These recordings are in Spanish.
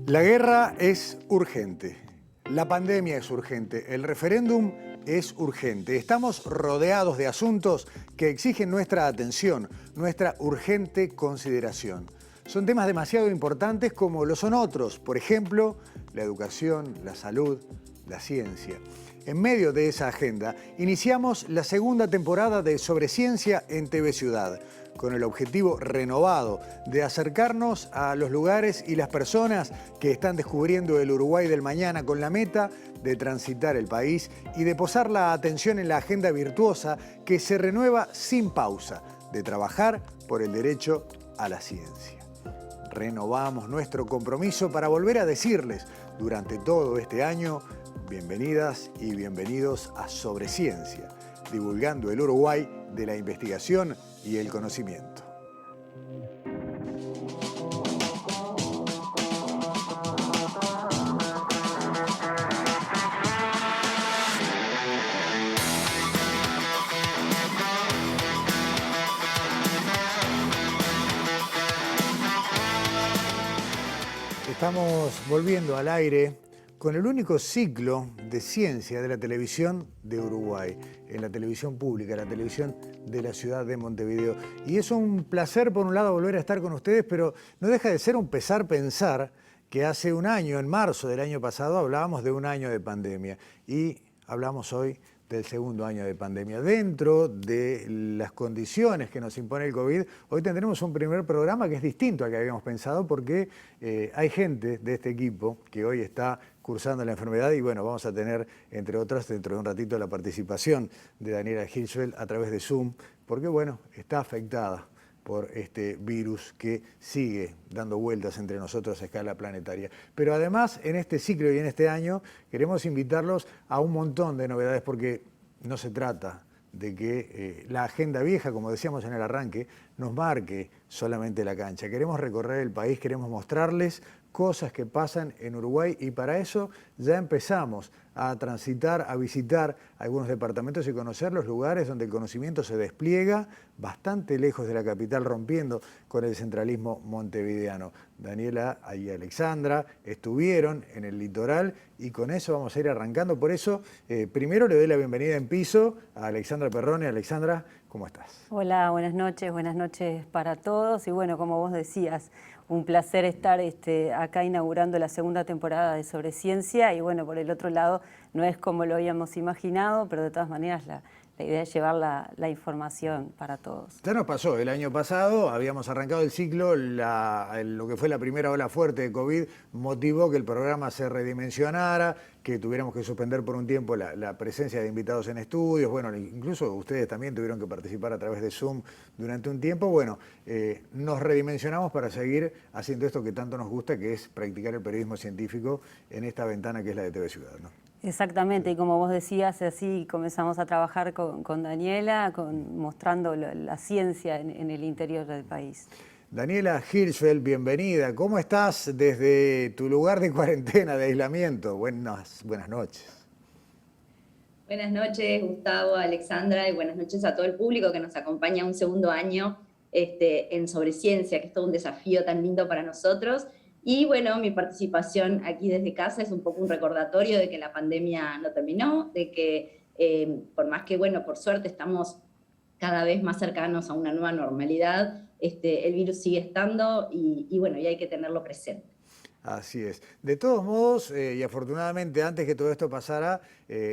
La guerra es urgente, la pandemia es urgente, el referéndum es urgente. Estamos rodeados de asuntos que exigen nuestra atención, nuestra urgente consideración. Son temas demasiado importantes como lo son otros, por ejemplo, la educación, la salud, la ciencia. En medio de esa agenda, iniciamos la segunda temporada de Sobre Ciencia en TV Ciudad, con el objetivo renovado de acercarnos a los lugares y las personas que están descubriendo el Uruguay del mañana, con la meta de transitar el país y de posar la atención en la agenda virtuosa que se renueva sin pausa, de trabajar por el derecho a la ciencia. Renovamos nuestro compromiso para volver a decirles durante todo este año: bienvenidas y bienvenidos a Sobre Ciencia, divulgando el Uruguay de la investigación y el conocimiento. Estamos volviendo al aire con el único ciclo de ciencia de la televisión de Uruguay, en la televisión pública, la televisión de la ciudad de Montevideo. Y es un placer, por un lado, volver a estar con ustedes, pero no deja de ser un pesar pensar que hace un año, en marzo del año pasado, hablábamos de un año de pandemia y hablamos hoy del segundo año de pandemia. Dentro de las condiciones que nos impone el COVID, hoy tendremos un primer programa que es distinto al que habíamos pensado, porque hay gente de este equipo que hoy está cursando la enfermedad y bueno, vamos a tener, entre otras, dentro de un ratito la participación de Daniela Hirschfeld a través de Zoom, porque bueno, está afectada por este virus que sigue dando vueltas entre nosotros a escala planetaria. Pero además, en este ciclo y en este año, queremos invitarlos a un montón de novedades, porque no se trata de que la agenda vieja, como decíamos en el arranque, nos marque solamente la cancha. Queremos recorrer el país, queremos mostrarles cosas que pasan en Uruguay y para eso ya empezamos a transitar, a visitar algunos departamentos y conocer los lugares donde el conocimiento se despliega bastante lejos de la capital, rompiendo con el centralismo montevideano. Daniela y Alexandra estuvieron en el litoral y con eso vamos a ir arrancando. Por eso, primero le doy la bienvenida en piso a Alexandra Perrone. Alexandra, ¿cómo estás? Hola, buenas noches para todos. Y bueno, como vos decías, un placer estar acá inaugurando la segunda temporada de Sobre Ciencia. Y bueno, por el otro lado, no es como lo habíamos imaginado, pero de todas maneras la idea es llevar la información para todos. Ya nos pasó, el año pasado habíamos arrancado el ciclo, lo que fue la primera ola fuerte de COVID motivó que el programa se redimensionara, que tuviéramos que suspender por un tiempo la presencia de invitados en estudios. Bueno, incluso ustedes también tuvieron que participar a través de Zoom durante un tiempo. Bueno, nos redimensionamos para seguir haciendo esto que tanto nos gusta, que es practicar el periodismo científico en esta ventana que es la de TV Ciudad, ¿no? Exactamente, y como vos decías, así comenzamos a trabajar con Daniela, mostrando la ciencia en el interior del país. Daniela Hirschfeld, bienvenida. ¿Cómo estás desde tu lugar de cuarentena, de aislamiento? Buenas noches. Buenas noches, Gustavo, Alexandra, y buenas noches a todo el público que nos acompaña un segundo año en Sobre Ciencia, que es todo un desafío tan lindo para nosotros. Y bueno, mi participación aquí desde casa es un poco un recordatorio de que la pandemia no terminó, de que por más que, bueno, por suerte estamos cada vez más cercanos a una nueva normalidad, el virus sigue estando y bueno, y hay que tenerlo presente. Así es. De todos modos, y afortunadamente antes que todo esto pasara,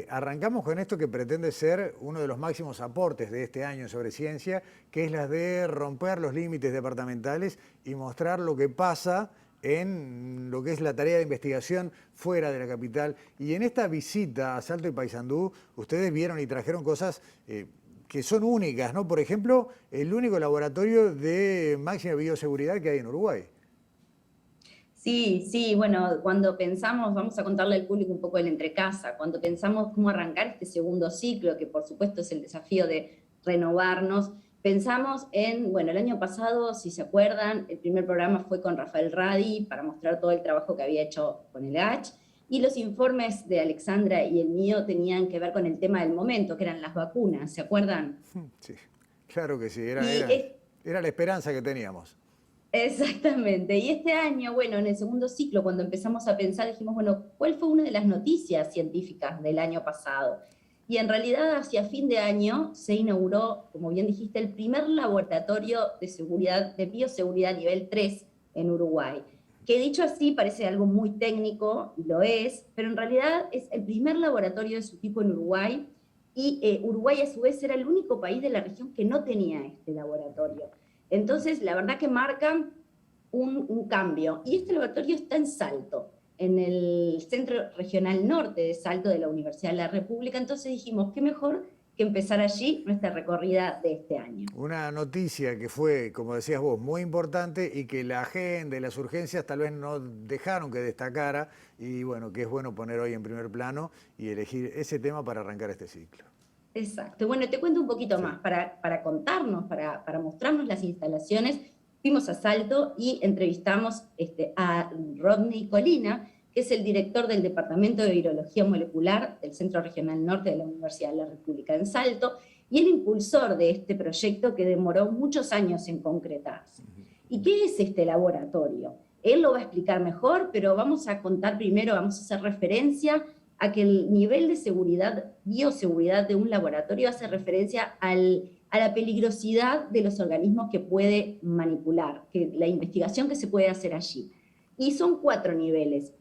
arrancamos con esto que pretende ser uno de los máximos aportes de este año Sobre Ciencia, que es la de romper los límites departamentales y mostrar lo que pasa en lo que es la tarea de investigación fuera de la capital. Y en esta visita a Salto y Paysandú, ustedes vieron y trajeron cosas que son únicas, ¿no? Por ejemplo, el único laboratorio de máxima bioseguridad que hay en Uruguay. Sí, bueno, cuando pensamos, vamos a contarle al público un poco el entrecasa, cuando pensamos cómo arrancar este segundo ciclo, que por supuesto es el desafío de renovarnos, pensamos en, bueno, el año pasado, si se acuerdan, el primer programa fue con Rafael Radi para mostrar todo el trabajo que había hecho con el H, Y los informes de Alexandra y el mío tenían que ver con el tema del momento, que eran las vacunas, ¿se acuerdan? Sí, claro que sí, Y era la esperanza que teníamos. exactamente. Y este año, bueno, en el segundo ciclo, cuando empezamos a pensar, dijimos, bueno, ¿cuál fue una de las noticias científicas del año pasado? Y en realidad, hacia fin de año, se inauguró, como bien dijiste, el primer laboratorio de seguridad, de bioseguridad nivel 3 en Uruguay. Que dicho así parece algo muy técnico, y lo es, pero en realidad es el primer laboratorio de su tipo en Uruguay, y Uruguay a su vez era el único país de la región que no tenía este laboratorio. Entonces, la verdad que marca un cambio. Y este laboratorio está en Salto, en el Centro Regional Norte de Salto de la Universidad de la República. Entonces dijimos, qué mejor que empezar allí nuestra recorrida de este año. Una noticia que fue, como decías vos, muy importante y que la agenda y las urgencias tal vez no dejaron que destacara, y bueno, que es bueno poner hoy en primer plano y elegir ese tema para arrancar este ciclo. Exacto. Bueno, te cuento un poquito más. Para contarnos, para mostrarnos las instalaciones, fuimos a Salto y entrevistamos a Rodney Colina, que es el director del Departamento de Virología Molecular del Centro Regional Norte de la Universidad de la República en Salto, y el impulsor de este proyecto que demoró muchos años en concretarse. ¿Y qué es este laboratorio? Él lo va a explicar mejor, pero vamos a contar primero, vamos a hacer referencia a que el nivel de seguridad, bioseguridad de un laboratorio hace referencia a la peligrosidad de los organismos que puede manipular, que la investigación que se puede hacer allí. Y son 4 niveles.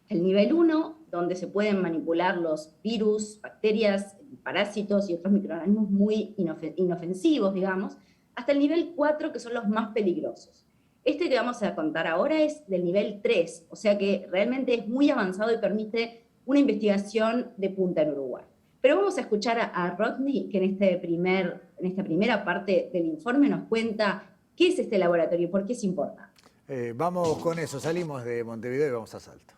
El nivel 1, donde se pueden manipular los virus, bacterias, parásitos y otros microorganismos muy inofensivos, digamos, hasta el nivel 4, que son los más peligrosos. Este que vamos a contar ahora es del nivel 3, o sea que realmente es muy avanzado y permite una investigación de punta en Uruguay. Pero vamos a escuchar a Rodney, que en esta primera parte del informe nos cuenta qué es este laboratorio y por qué es importante. Vamos con eso, salimos de Montevideo y vamos a Salto.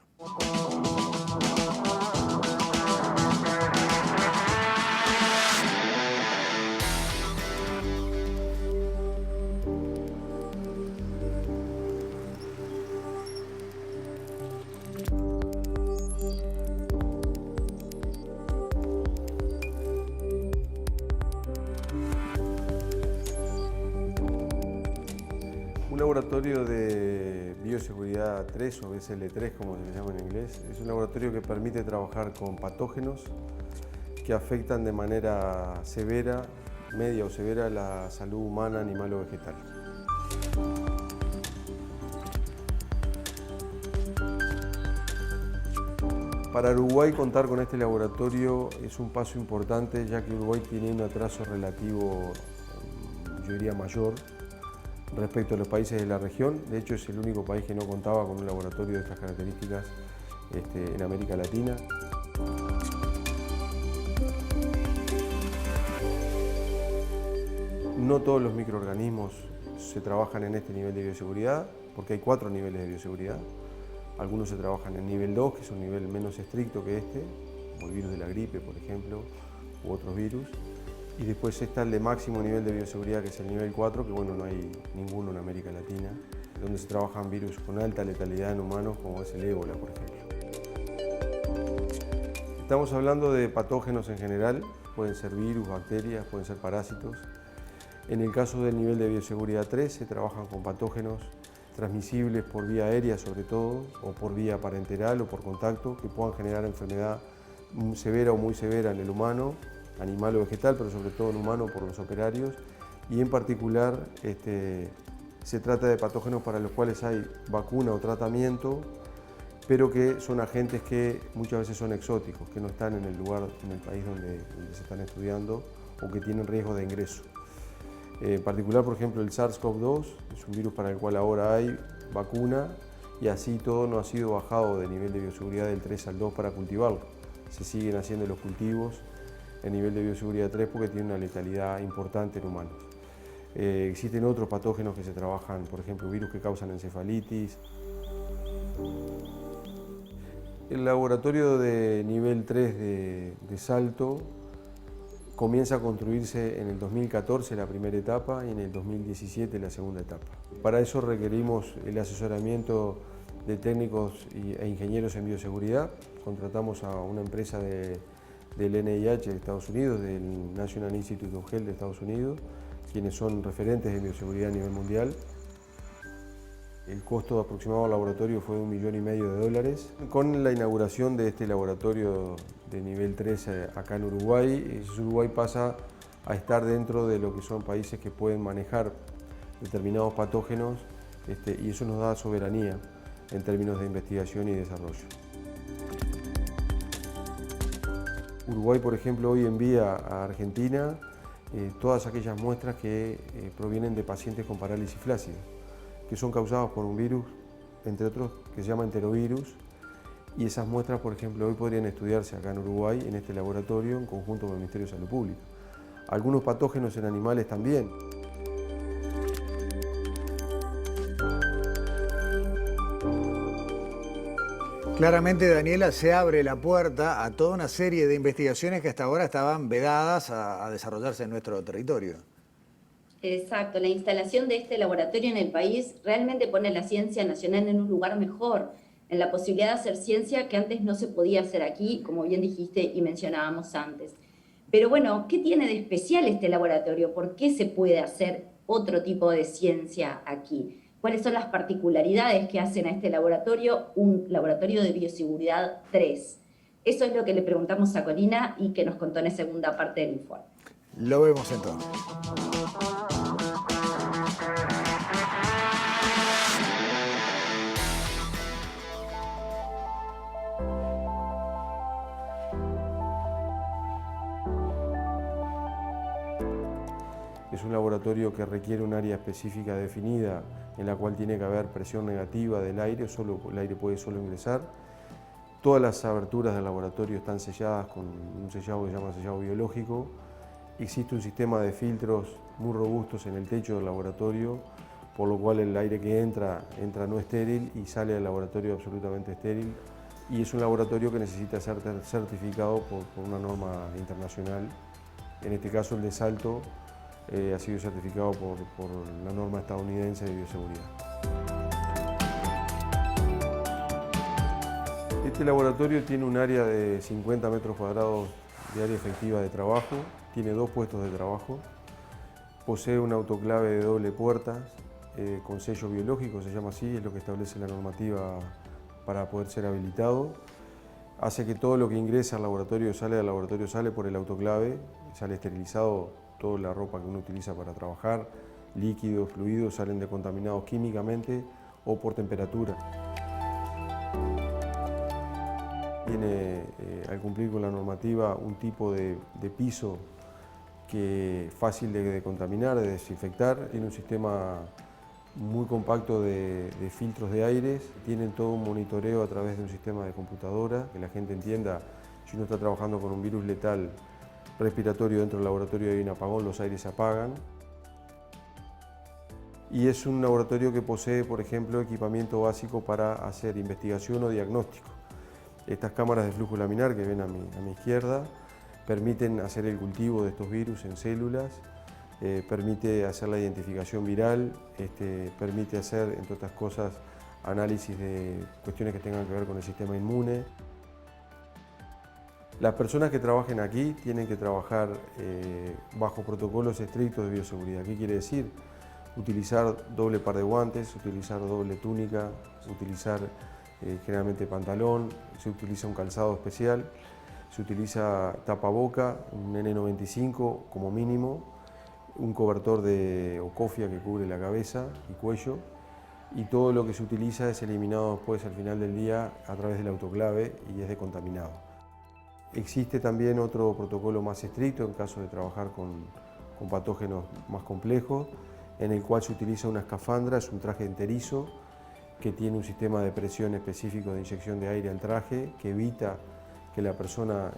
Un laboratorio de bioseguridad 3 o BSL3, como se le llama en inglés, es un laboratorio que permite trabajar con patógenos que afectan de manera severa, media o severa, la salud humana, animal o vegetal. Para Uruguay contar con este laboratorio es un paso importante, ya que Uruguay tiene un atraso relativo, yo diría mayor, respecto a los países de la región. De hecho, es el único país que no contaba con un laboratorio de estas características en América Latina. No todos los microorganismos se trabajan en este nivel de bioseguridad, porque hay 4 niveles de bioseguridad. Algunos se trabajan en nivel 2, que es un nivel menos estricto que este, como el virus de la gripe, por ejemplo, u otros virus. Y después está el de máximo nivel de bioseguridad, que es el nivel 4, que bueno, no hay ninguno en América Latina, donde se trabajan virus con alta letalidad en humanos, como es el ébola, por ejemplo. Estamos hablando de patógenos en general, pueden ser virus, bacterias, pueden ser parásitos. En el caso del nivel de bioseguridad 3, se trabajan con patógenos transmisibles por vía aérea sobre todo, o por vía parenteral o por contacto, que puedan generar enfermedad severa o muy severa en el humano, animal o vegetal, pero sobre todo en humano por los operarios, y en particular se trata de patógenos para los cuales hay vacuna o tratamiento, pero que son agentes que muchas veces son exóticos, que no están en el lugar, en el país donde se están estudiando o que tienen riesgo de ingreso. En particular, por ejemplo, el SARS-CoV-2 es un virus para el cual ahora hay vacuna y así todo no ha sido bajado de nivel de bioseguridad del 3 al 2 para cultivarlo. Se siguen haciendo los cultivos en nivel de bioseguridad 3 porque tiene una letalidad importante en humanos. Existen otros patógenos que se trabajan, por ejemplo, virus que causan encefalitis. El laboratorio de nivel 3 de Salto comienza a construirse en el 2014 la primera etapa y en el 2017 la segunda etapa. Para eso requerimos el asesoramiento de técnicos e ingenieros en bioseguridad. Contratamos a una empresa del NIH de Estados Unidos, del National Institute of Health de Estados Unidos, quienes son referentes de bioseguridad a nivel mundial. El costo aproximado al laboratorio fue de $1,5 millones. Con la inauguración de este laboratorio de nivel 3 acá en Uruguay, Uruguay pasa a estar dentro de lo que son países que pueden manejar determinados patógenos y eso nos da soberanía en términos de investigación y desarrollo. Uruguay, por ejemplo, hoy envía a Argentina todas aquellas muestras que provienen de pacientes con parálisis flácida, que son causados por un virus, entre otros, que se llama enterovirus, y esas muestras, por ejemplo, hoy podrían estudiarse acá en Uruguay, en este laboratorio, en conjunto con el Ministerio de Salud Pública. Algunos patógenos en animales también. Claramente, Daniela, se abre la puerta a toda una serie de investigaciones que hasta ahora estaban vedadas a desarrollarse en nuestro territorio. Exacto, la instalación de este laboratorio en el país realmente pone la ciencia nacional en un lugar mejor, en la posibilidad de hacer ciencia que antes no se podía hacer aquí, como bien dijiste y mencionábamos antes. Pero bueno, ¿qué tiene de especial este laboratorio? ¿Por qué se puede hacer otro tipo de ciencia aquí? ¿Cuáles son las particularidades que hacen a este laboratorio un laboratorio de bioseguridad 3? Eso es lo que le preguntamos a Corina y que nos contó en la segunda parte del informe. Lo vemos entonces. Es un laboratorio que requiere un área específica definida en la cual tiene que haber presión negativa del aire, el aire puede solo ingresar. Todas las aberturas del laboratorio están selladas con un sellado que se llama sellado biológico. Existe un sistema de filtros muy robustos en el techo del laboratorio, por lo cual el aire que entra no estéril y sale del laboratorio absolutamente estéril. Y es un laboratorio que necesita ser certificado por una norma internacional. En este caso el de Salto ha sido certificado por la norma estadounidense de bioseguridad. Este laboratorio tiene un área de 50 metros cuadrados de área efectiva de trabajo, tiene 2 puestos de trabajo, posee un autoclave de doble puerta con sello biológico, se llama así, es lo que establece la normativa para poder ser habilitado. Hace que todo lo que ingresa al laboratorio sale por el autoclave, sale esterilizado. Toda la ropa que uno utiliza para trabajar, líquidos, fluidos, salen decontaminados químicamente o por temperatura. Tiene, al cumplir con la normativa, un tipo de piso que es fácil de contaminar, de desinfectar. Tiene un sistema muy compacto de filtros de aires. Tienen todo un monitoreo a través de un sistema de computadora, que la gente entienda, si uno está trabajando con un virus letal respiratorio dentro del laboratorio hay un apagón, los aires se apagan. Y es un laboratorio que posee, por ejemplo, equipamiento básico para hacer investigación o diagnóstico. Estas cámaras de flujo laminar que ven a mi izquierda permiten hacer el cultivo de estos virus en células, permite hacer la identificación viral, permite hacer, entre otras cosas, análisis de cuestiones que tengan que ver con el sistema inmune. Las personas que trabajen aquí tienen que trabajar bajo protocolos estrictos de bioseguridad. ¿Qué quiere decir? Utilizar doble par de guantes, utilizar doble túnica, utilizar generalmente pantalón, se utiliza un calzado especial, se utiliza tapaboca, un N95 como mínimo, un cobertor o cofia que cubre la cabeza y cuello, y todo lo que se utiliza es eliminado después al final del día a través del autoclave y es decontaminado. Existe también otro protocolo más estricto en caso de trabajar con patógenos más complejos, en el cual se utiliza una escafandra, es un traje enterizo que tiene un sistema de presión específico de inyección de aire al traje que evita que la persona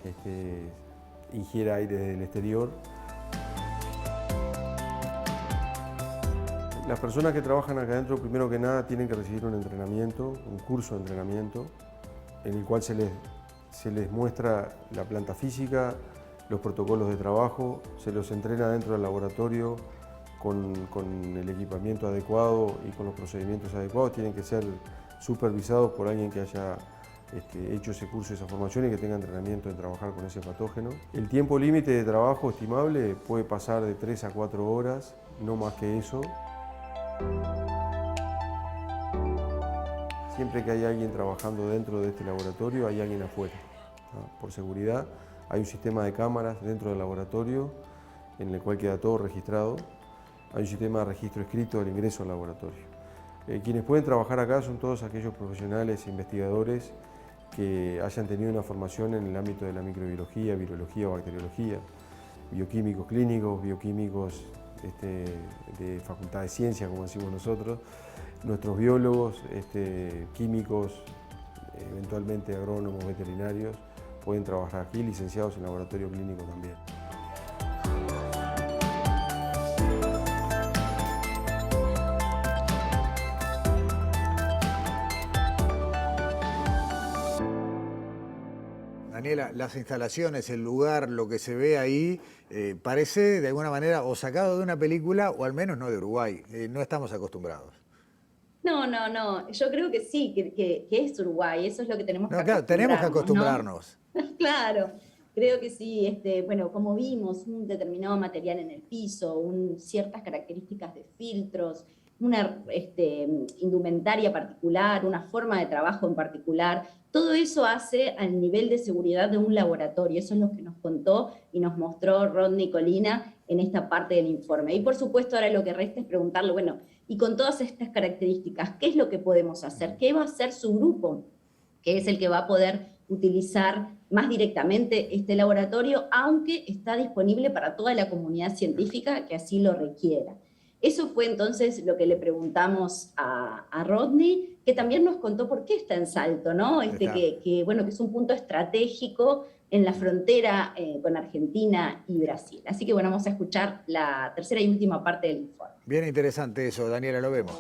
ingiera aire del exterior. Las personas que trabajan acá adentro, primero que nada, tienen que recibir un entrenamiento, un curso de entrenamiento, en el cual se les muestra la planta física, los protocolos de trabajo, se los entrena dentro del laboratorio con el equipamiento adecuado y con los procedimientos adecuados. Tienen que ser supervisados por alguien que haya hecho ese curso, esa formación y que tenga entrenamiento en trabajar con ese patógeno. El tiempo límite de trabajo estimable puede pasar de 3 a 4 horas, no más que eso. Siempre que hay alguien trabajando dentro de este laboratorio, hay alguien afuera. Por seguridad, hay un sistema de cámaras dentro del laboratorio en el cual queda todo registrado. Hay un sistema de registro escrito del ingreso al laboratorio. Quienes pueden trabajar acá son todos aquellos profesionales e investigadores que hayan tenido una formación en el ámbito de la microbiología, virología o bacteriología, bioquímicos clínicos, bioquímicos de facultad de ciencia, como decimos nosotros, nuestros biólogos, químicos, eventualmente agrónomos, veterinarios, pueden trabajar aquí, licenciados en laboratorio clínico también. Daniela, las instalaciones, el lugar, lo que se ve ahí, parece de alguna manera o sacado de una película o al menos no de Uruguay. No estamos acostumbrados. No, yo creo que sí, que es Uruguay, eso es lo que tenemos que Claro, tenemos que acostumbrarnos, acostumbrarnos. ¿no? Claro, creo que sí, bueno, como vimos, un determinado material en el piso, ciertas características de filtros, una indumentaria particular, una forma de trabajo en particular, todo eso hace al nivel de seguridad de un laboratorio. Eso es lo que nos contó y nos mostró Rodney Colina en esta parte del informe. Y por supuesto ahora lo que resta es preguntarle, bueno, y con todas estas características, ¿qué es lo que podemos hacer? ¿Qué va a hacer su grupo? Que es el que va a poder utilizar más directamente este laboratorio, aunque está disponible para toda la comunidad científica que así lo requiera. Eso fue entonces lo que le preguntamos a Rodney, que también nos contó por qué está en Salto, ¿no? Bueno, que es un punto estratégico en la frontera con Argentina y Brasil. Así que bueno, vamos a escuchar la tercera y última parte del informe. Bien interesante eso, Daniela, lo vemos.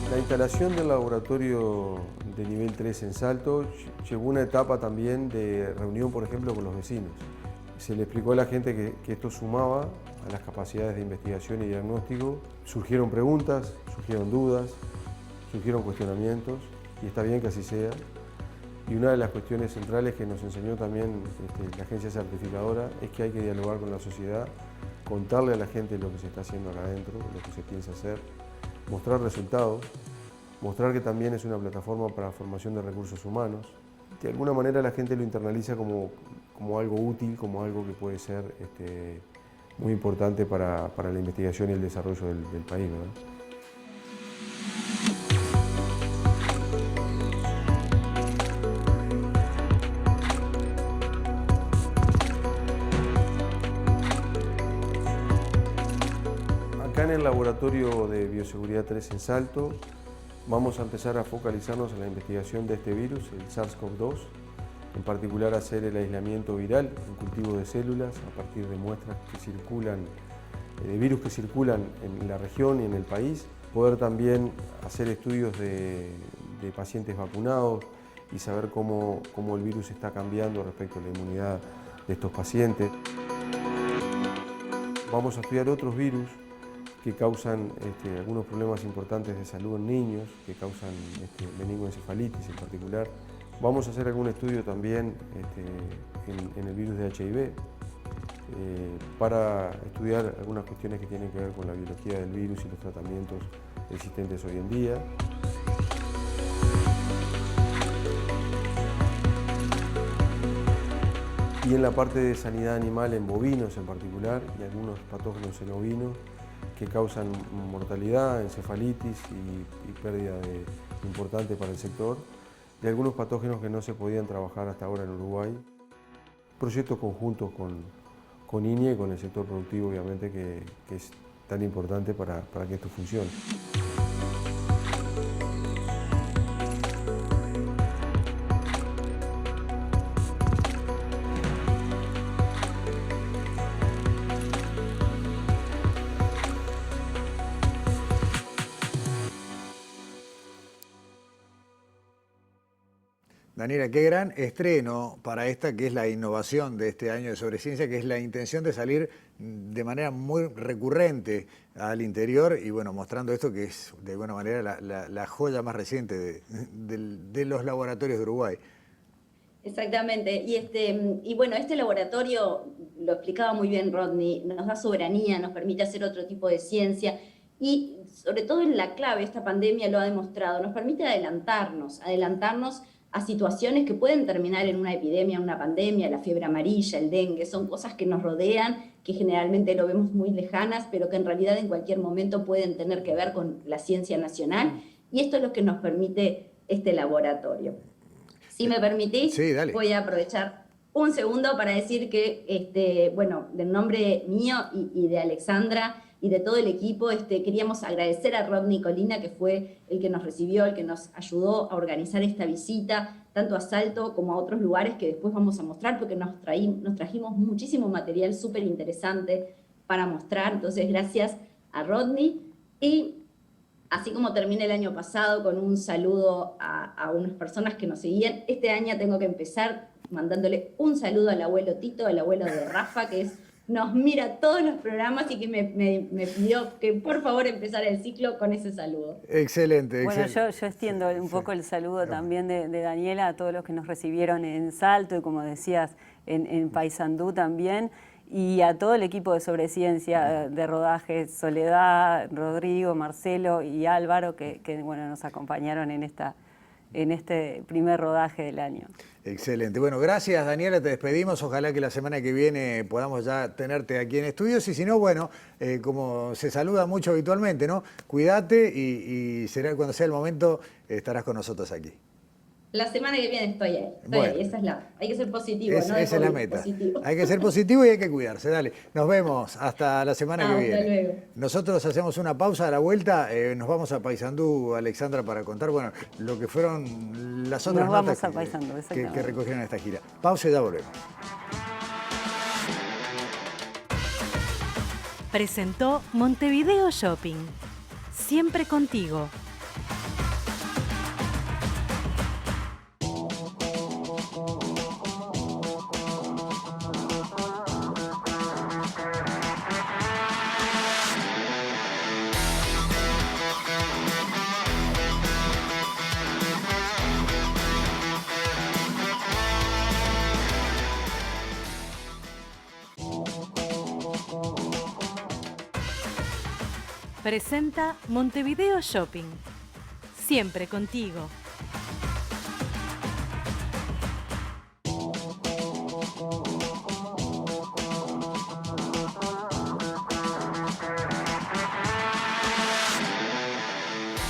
La instalación del laboratorio de nivel 3 en Salto llegó a una etapa también de reunión, por ejemplo, con los vecinos. Se le explicó a la gente que esto sumaba a las capacidades de investigación y diagnóstico. Surgieron preguntas, surgieron dudas, surgieron cuestionamientos, y está bien que así sea. Y una de las cuestiones centrales que nos enseñó también la agencia certificadora es que hay que dialogar con la sociedad, contarle a la gente lo que se está haciendo acá adentro, lo que se piensa hacer, mostrar resultados, mostrar que también es una plataforma para formación de recursos humanos. De alguna manera la gente lo internaliza como algo útil, como algo que puede ser muy importante para la investigación y el desarrollo del país, ¿verdad? Acá en el Laboratorio de Bioseguridad 3 en Salto vamos a empezar a focalizarnos en la investigación de este virus, el SARS-CoV-2, en particular hacer el aislamiento viral en cultivos de células a partir de muestras que circulan, de virus que circulan en la región y en el país, poder también hacer estudios de pacientes vacunados y saber cómo el virus está cambiando respecto a la inmunidad de estos pacientes. Vamos a estudiar otros virus que causan algunos problemas importantes de salud en niños, que causan meningoencefalitis en particular. Vamos a hacer algún estudio también en el virus de HIV para estudiar algunas cuestiones que tienen que ver con la biología del virus y los tratamientos existentes hoy en día. Y en la parte de sanidad animal en bovinos en particular y algunos patógenos en ovinos que causan mortalidad, encefalitis y pérdida importante para el sector, de algunos patógenos que no se podían trabajar hasta ahora en Uruguay. Proyectos conjuntos con INIE y con el sector productivo, obviamente, que es tan importante para que esto funcione. Daniela, qué gran estreno para esta, que es la innovación de este año de Sobreciencia, que es la intención de salir de manera muy recurrente al interior y bueno, mostrando esto que es de alguna manera la joya más reciente de los laboratorios de Uruguay. Exactamente, y bueno, este laboratorio, lo explicaba muy bien Rodney, nos da soberanía, nos permite hacer otro tipo de ciencia y sobre todo en la clave, esta pandemia lo ha demostrado, nos permite adelantarnos a situaciones que pueden terminar en una epidemia, una pandemia, la fiebre amarilla, el dengue, son cosas que nos rodean, que generalmente lo vemos muy lejanas, pero que en realidad en cualquier momento pueden tener que ver con la ciencia nacional, y esto es lo que nos permite este laboratorio. Si me permitís, sí, dale. voy a aprovechar un segundo para decir que, bueno, del nombre mío y de Alexandra y de todo el equipo, queríamos agradecer a Rodney Colina, que fue el que nos recibió, el que nos ayudó a organizar esta visita, tanto a Salto como a otros lugares que después vamos a mostrar, porque nos trajimos muchísimo material súper interesante para mostrar. Entonces, gracias a Rodney. Y así como terminé el año pasado con un saludo a unas personas que nos seguían, este año tengo que empezar mandándole un saludo al abuelo Tito, al abuelo de Rafa, que nos mira todos los programas y que me pidió que por favor empezara el ciclo con ese saludo. Excelente, Bueno, excelente. yo extiendo un poco el saludo también de Daniela a todos los que nos recibieron en Salto y como decías, en Paysandú también. Y a todo el equipo de Sobreciencia de rodaje, Soledad, Rodrigo, Marcelo y Álvaro, que bueno, nos acompañaron en este primer rodaje del año. Excelente. Bueno, gracias Daniela, te despedimos. Ojalá que la semana que viene podamos ya tenerte aquí en estudios y si no, bueno, como se saluda mucho habitualmente, ¿no? Cuídate y será cuando sea el momento estarás con nosotros aquí. La semana que viene estoy ahí, esa es hay que ser positivo, esa es la meta. Positivo. Hay que ser positivo y hay que cuidarse, dale. Nos vemos hasta la semana que viene. Hasta luego. Nosotros hacemos una pausa a la vuelta, nos vamos a Paysandú, Alexandra, para contar, bueno, lo que fueron las otras notas que recogieron esta gira. Pausa y ya volvemos. Presentó Montevideo Shopping. Siempre contigo. Presenta Montevideo Shopping. Siempre contigo.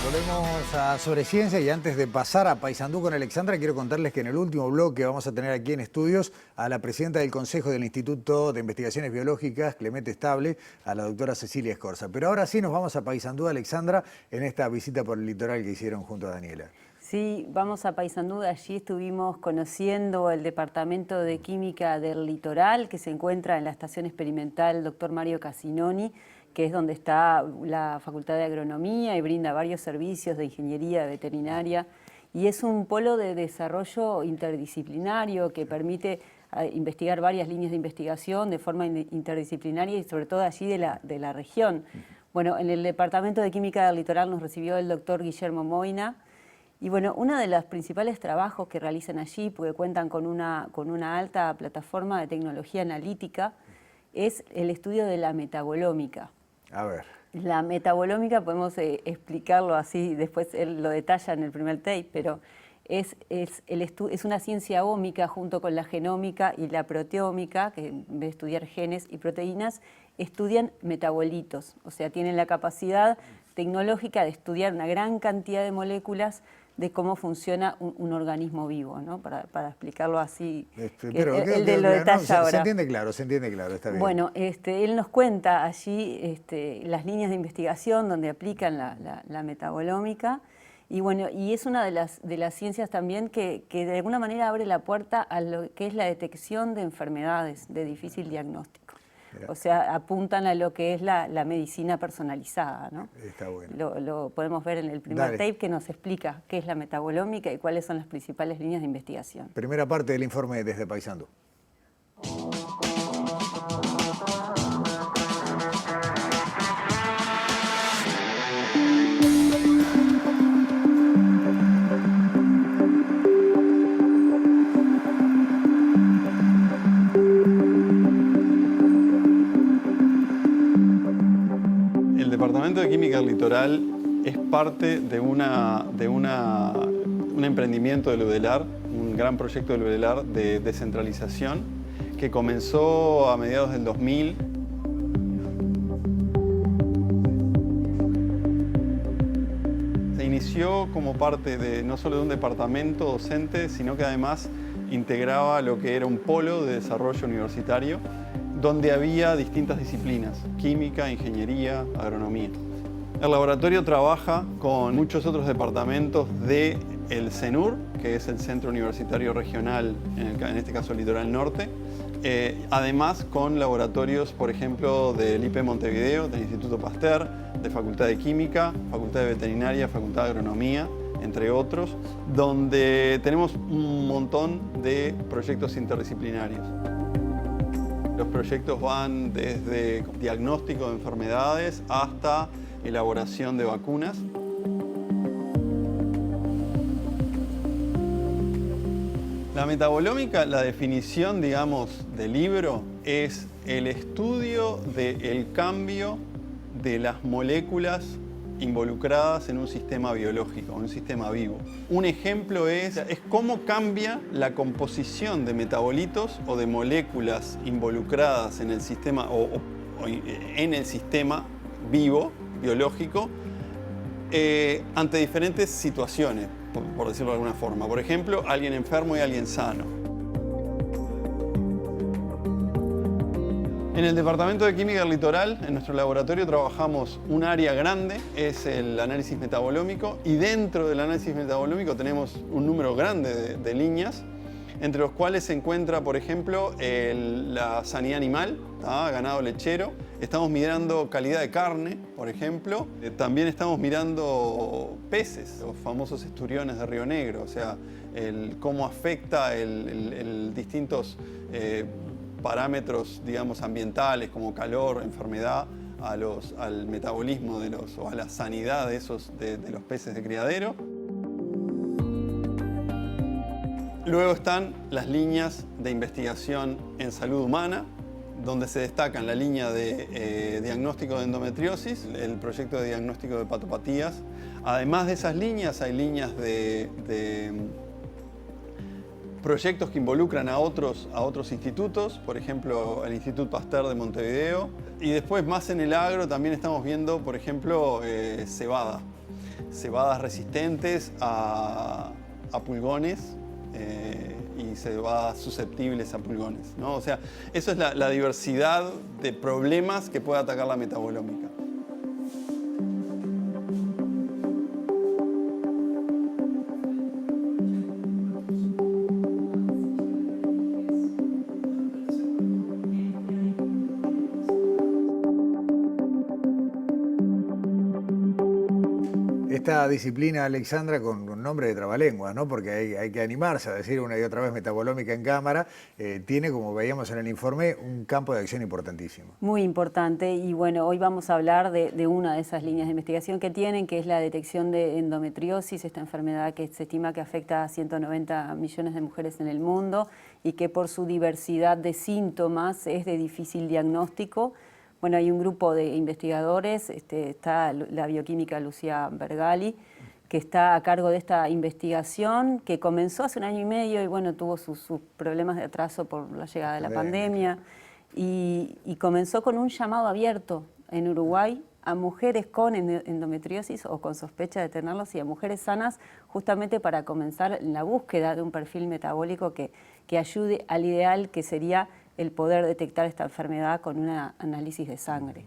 Volvemos a Sobreciencia y antes de pasar a Paysandú con Alexandra, quiero contarles que en el último bloque vamos a tener aquí en estudios a la presidenta del Consejo del Instituto de Investigaciones Biológicas, Clemente Estable, a la doctora Cecilia Escorza. Pero ahora sí nos vamos a Paysandú, Alexandra, en esta visita por el litoral que hicieron junto a Daniela. Sí, vamos a Paysandú, allí estuvimos conociendo el Departamento de Química del Litoral, que se encuentra en la Estación Experimental Dr. Mario Casinoni, que es donde está la Facultad de Agronomía y brinda varios servicios de ingeniería veterinaria. Y es un polo de desarrollo interdisciplinario que permite investigar varias líneas de investigación de forma interdisciplinaria y sobre todo allí de la región. Bueno, en el Departamento de Química del Litoral nos recibió el doctor Guillermo Moina. Y bueno, uno de los principales trabajos que realizan allí, porque cuentan con una alta plataforma de tecnología analítica, es el estudio de la metabolómica. A ver. La metabolómica podemos explicarlo así, después él lo detalla en el primer tape, pero es una ciencia ómica junto con la genómica y la proteómica, que en vez de estudiar genes y proteínas, estudian metabolitos, o sea, tienen la capacidad tecnológica de estudiar una gran cantidad de moléculas de cómo funciona un organismo vivo, ¿no? Para explicarlo así, pero él lo detalla ahora. Se entiende claro, está bien. Bueno, él nos cuenta allí las líneas de investigación donde aplican la metabolómica y bueno, y es una de las ciencias también que de alguna manera abre la puerta a lo que es la detección de enfermedades de difícil diagnóstico. O sea, apuntan a lo que es la medicina personalizada, ¿no? Está bueno. Lo podemos ver en el primer tape que nos explica qué es la metabolómica y cuáles son las principales líneas de investigación. Primera parte del informe desde Paysandú. El Departamento de Química del Litoral es parte de un emprendimiento del UDELAR, un gran proyecto del UDELAR de descentralización que comenzó a mediados del 2000. Se inició como parte de no solo de un departamento docente, sino que además integraba lo que era un polo de desarrollo universitario donde había distintas disciplinas: química, ingeniería, agronomía. El laboratorio trabaja con muchos otros departamentos del CENUR, que es el Centro Universitario Regional, en este caso el Litoral Norte, además con laboratorios, por ejemplo, del IP Montevideo, del Instituto Pasteur, de Facultad de Química, Facultad de Veterinaria, Facultad de Agronomía, entre otros, donde tenemos un montón de proyectos interdisciplinarios. Los proyectos van desde diagnóstico de enfermedades hasta elaboración de vacunas. La metabolómica, la definición, digamos, del libro, es el estudio del cambio de las moléculas involucradas en un sistema biológico, un sistema vivo. Un ejemplo es cómo cambia la composición de metabolitos o de moléculas involucradas en el sistema en el sistema vivo, biológico, ante diferentes situaciones, por decirlo de alguna forma. Por ejemplo, alguien enfermo y alguien sano. En el Departamento de Química del Litoral, en nuestro laboratorio, trabajamos un área grande, es el análisis metabolómico, y dentro del análisis metabolómico tenemos un número grande de líneas, entre los cuales se encuentra, por ejemplo, la sanidad animal, ganado lechero. Estamos mirando calidad de carne, por ejemplo. También estamos mirando peces, los famosos esturiones de Río Negro, o sea, cómo afecta distintos parámetros, digamos, ambientales como calor, enfermedad, al metabolismo o a la sanidad de los peces de criadero. Luego están las líneas de investigación en salud humana, donde se destacan la línea de diagnóstico de endometriosis, el proyecto de diagnóstico de patopatías. Además de esas líneas, hay líneas de proyectos que involucran a otros institutos, por ejemplo, el Instituto Pasteur de Montevideo. Y después, más en el agro, también estamos viendo, por ejemplo, cebadas resistentes a pulgones y cebadas susceptibles a pulgones, ¿no? O sea, eso es la diversidad de problemas que puede atacar la metabolómica. Esta disciplina, Alexandra, con un nombre de trabalenguas, ¿no? Porque hay que animarse a decir una y otra vez metabolómica en cámara, tiene, como veíamos en el informe, un campo de acción importantísimo. Muy importante, y bueno, hoy vamos a hablar de una de esas líneas de investigación que tienen, que es la detección de endometriosis, esta enfermedad que se estima que afecta a 190 millones de mujeres en el mundo y que por su diversidad de síntomas es de difícil diagnóstico. Bueno, hay un grupo de investigadores, está la bioquímica Lucía Vergali, que está a cargo de esta investigación, que comenzó hace 1 año y medio y bueno, tuvo sus problemas de atraso por la llegada de la pandemia. Y comenzó con un llamado abierto en Uruguay a mujeres con endometriosis o con sospecha de tenerlos y a mujeres sanas, justamente para comenzar la búsqueda de un perfil metabólico que ayude al ideal, que sería el poder detectar esta enfermedad con un análisis de sangre.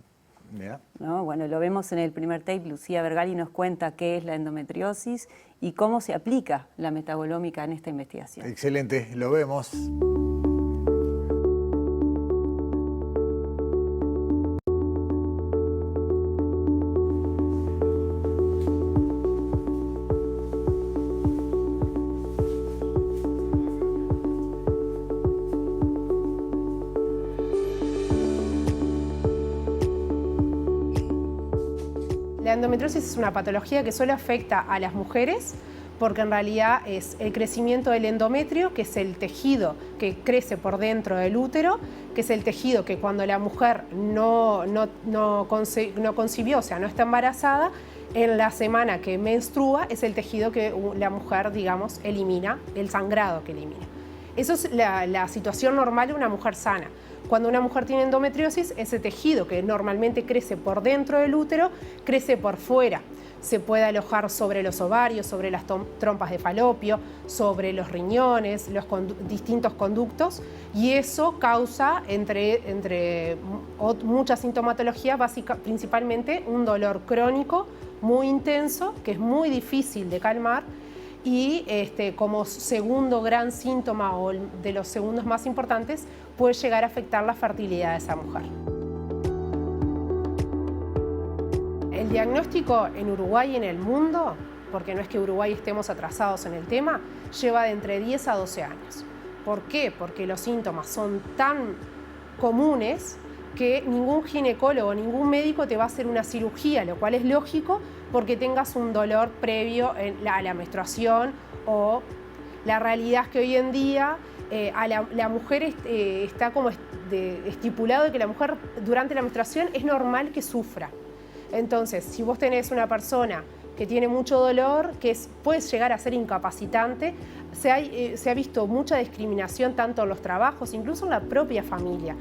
¿No? Bueno, lo vemos en el primer tape. Lucía Vergali nos cuenta qué es la endometriosis y cómo se aplica la metabolómica en esta investigación. Excelente, lo vemos. La endometriosis es una patología que solo afecta a las mujeres porque en realidad es el crecimiento del endometrio, que es el tejido que crece por dentro del útero, que es el tejido que cuando la mujer no concibió, o sea, no está embarazada, en la semana que menstrua es el tejido que la mujer, digamos, elimina, el sangrado que elimina. Eso es la situación normal de una mujer sana. Cuando una mujer tiene endometriosis, ese tejido que normalmente crece por dentro del útero, crece por fuera. Se puede alojar sobre los ovarios, sobre las trompas de falopio, sobre los riñones, los distintos conductos, y eso causa, entre mucha sintomatología, principalmente un dolor crónico muy intenso, que es muy difícil de calmar, y como segundo gran síntoma o de los segundos más importantes, puede llegar a afectar la fertilidad de esa mujer. El diagnóstico en Uruguay y en el mundo, porque no es que Uruguay estemos atrasados en el tema, lleva de entre 10 a 12 años. ¿Por qué? Porque los síntomas son tan comunes que ningún ginecólogo, ningún médico te va a hacer una cirugía, lo cual es lógico porque tengas un dolor previo a la menstruación, o la realidad es que hoy en día la mujer está como estipulado de que la mujer durante la menstruación es normal que sufra. Entonces, si vos tenés una persona que tiene mucho dolor, que puede llegar a ser incapacitante, se ha visto mucha discriminación tanto en los trabajos, incluso en la propia familia.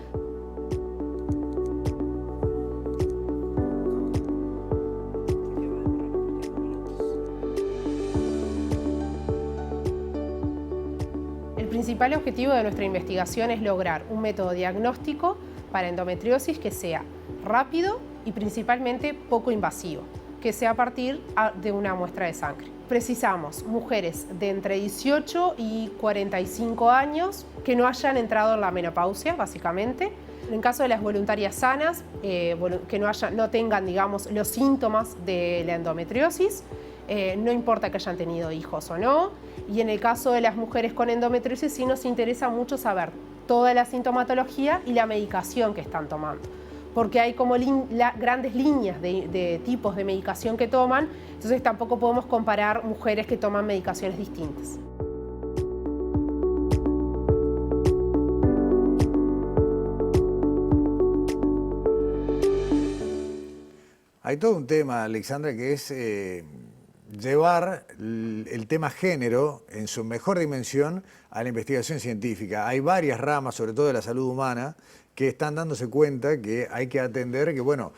El principal objetivo de nuestra investigación es lograr un método diagnóstico para endometriosis que sea rápido y principalmente poco invasivo, que sea a partir de una muestra de sangre. Precisamos mujeres de entre 18 y 45 años que no hayan entrado en la menopausia, básicamente. En caso de las voluntarias sanas, que no tengan, digamos, los síntomas de la endometriosis, no importa que hayan tenido hijos o no. Y en el caso de las mujeres con endometriosis sí nos interesa mucho saber toda la sintomatología y la medicación que están tomando, porque hay como grandes líneas de tipos de medicación que toman, entonces tampoco podemos comparar mujeres que toman medicaciones distintas. Hay todo un tema, Alexandra, que es llevar el tema género en su mejor dimensión a la investigación científica. Hay varias ramas, sobre todo de la salud humana, que están dándose cuenta que hay que atender que, bueno,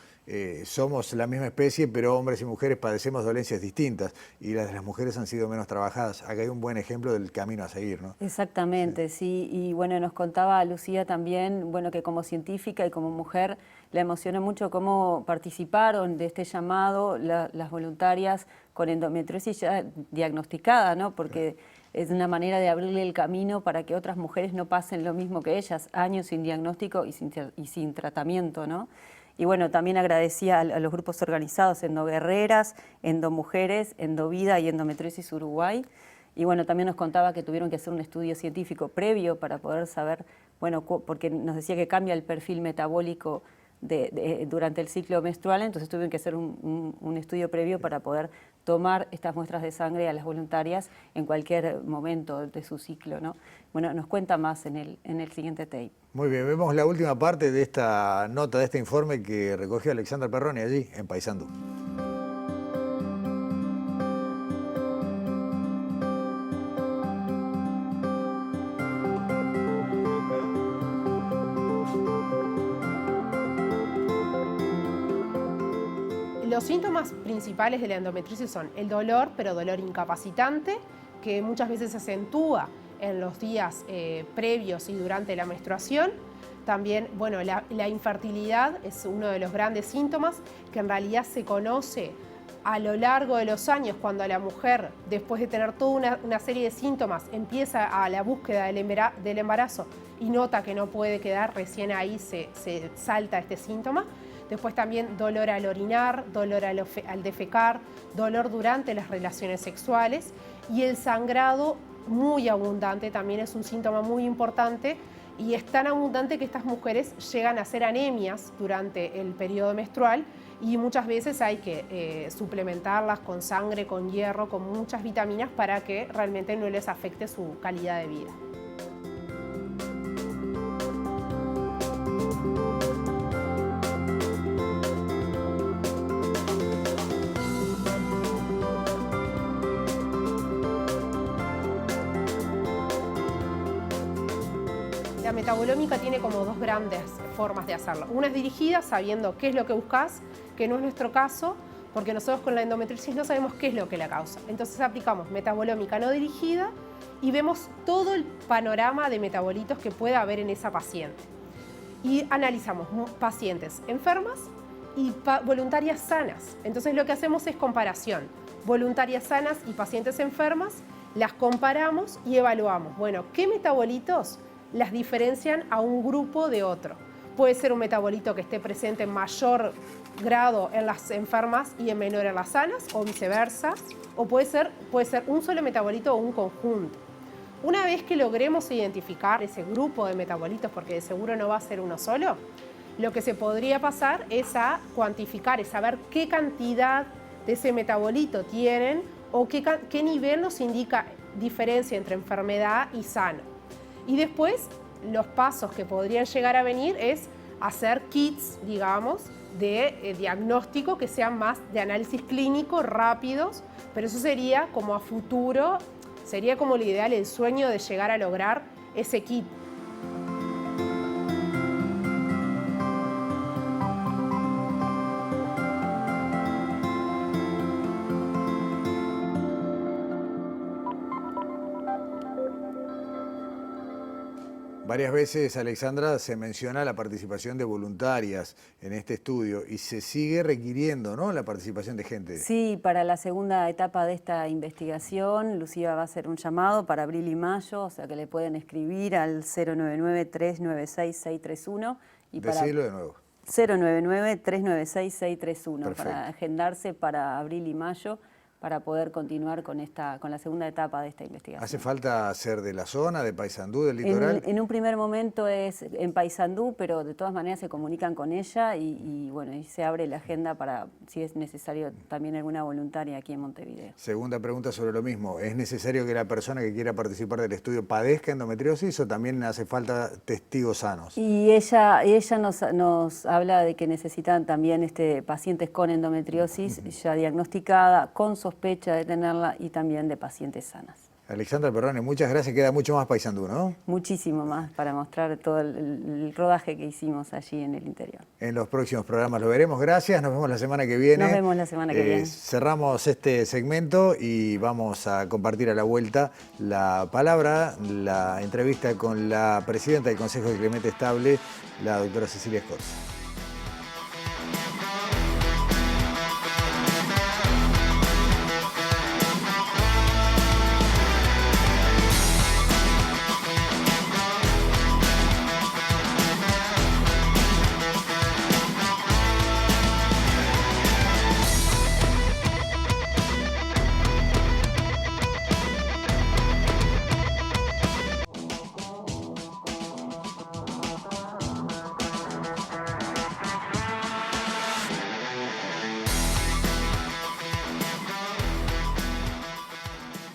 somos la misma especie, pero hombres y mujeres padecemos dolencias distintas y las de las mujeres han sido menos trabajadas. Acá hay un buen ejemplo del camino a seguir, ¿no? Exactamente, sí. Y bueno, nos contaba Lucía también, bueno, que como científica y como mujer le emocionó mucho cómo participaron de este llamado las voluntarias con endometriosis ya diagnosticada, ¿no? Porque es una manera de abrirle el camino para que otras mujeres no pasen lo mismo que ellas, años sin diagnóstico y sin tratamiento, ¿no? Y bueno, también agradecía a los grupos organizados, Endoguerreras, Endomujeres, Endovida y Endometriosis Uruguay. Y bueno, también nos contaba que tuvieron que hacer un estudio científico previo para poder saber, bueno, porque nos decía que cambia el perfil metabólico durante el ciclo menstrual, entonces tuvieron que hacer un estudio previo para poder tomar estas muestras de sangre a las voluntarias en cualquier momento de su ciclo, ¿no? Bueno, nos cuenta más en el siguiente tape. Muy bien, vemos la última parte de esta nota, de este informe que recogió Alexandra Perroni allí en Paysandú. Los síntomas principales de la endometriosis son el dolor, pero dolor incapacitante, que muchas veces se acentúa en los días previos y durante la menstruación. También, bueno, la infertilidad es uno de los grandes síntomas que en realidad se conoce a lo largo de los años, cuando la mujer, después de tener toda una serie de síntomas, empieza a la búsqueda del embarazo y nota que no puede quedar, recién ahí se salta este síntoma. Después también dolor al orinar, dolor al defecar, dolor durante las relaciones sexuales, y el sangrado muy abundante también es un síntoma muy importante Y es tan abundante que estas mujeres llegan a ser anemias durante el periodo menstrual y muchas veces hay que suplementarlas con sangre, con hierro, con muchas vitaminas para que realmente no les afecte su calidad de vida. La metabolómica tiene como dos grandes formas de hacerlo. Una es dirigida sabiendo qué es lo que buscas, que no es nuestro caso, porque nosotros con la endometriosis no sabemos qué es lo que la causa. Entonces aplicamos metabolómica no dirigida y vemos todo el panorama de metabolitos que pueda haber en esa paciente. Y analizamos pacientes enfermas y voluntarias sanas. Entonces lo que hacemos es comparación. Voluntarias sanas y pacientes enfermas, las comparamos y evaluamos. Bueno, ¿qué metabolitos las diferencian a un grupo de otro? Puede ser un metabolito que esté presente en mayor grado en las enfermas y en menor en las sanas, o viceversa, o puede ser un solo metabolito o un conjunto. Una vez que logremos identificar ese grupo de metabolitos, porque de seguro no va a ser uno solo, lo que se podría pasar es a cuantificar, es saber qué cantidad de ese metabolito tienen o qué nivel nos indica diferencia entre enfermedad y sano. Y después, los pasos que podrían llegar a venir es hacer kits, digamos, de diagnóstico que sean más de análisis clínico, rápidos, pero eso sería como a futuro, sería como lo ideal, el sueño de llegar a lograr ese kit. Varias veces, Alexandra, se menciona la participación de voluntarias en este estudio y se sigue requiriendo, ¿no?, la participación de gente. Sí, para la segunda etapa de esta investigación, Lucía va a hacer un llamado para abril y mayo, o sea que le pueden escribir al 099-396-631. Decirlo de nuevo. 099-396-631 para agendarse para abril y mayo, para poder continuar con la segunda etapa de esta investigación. ¿Hace falta ser de la zona, de Paysandú, del litoral? En un primer momento es en Paysandú, pero de todas maneras se comunican con ella y bueno, y se abre la agenda para, si es necesario, también alguna voluntaria aquí en Montevideo. Segunda pregunta sobre lo mismo. ¿Es necesario que la persona que quiera participar del estudio padezca endometriosis o también hace falta testigos sanos? Y ella nos habla de que necesitan también pacientes con endometriosis ya diagnosticada, con sospecha de tenerla y también de pacientes sanas. Alexandra Perrone, muchas gracias. Queda mucho más Paysandú, ¿no? Muchísimo más para mostrar todo el rodaje que hicimos allí en el interior. En los próximos programas lo veremos. Gracias. Nos vemos la semana que viene. Nos vemos la semana que viene. Cerramos este segmento y vamos a compartir a la vuelta la palabra, la entrevista con la presidenta del Consejo de Clemente Estable, la doctora Cecilia Escorza.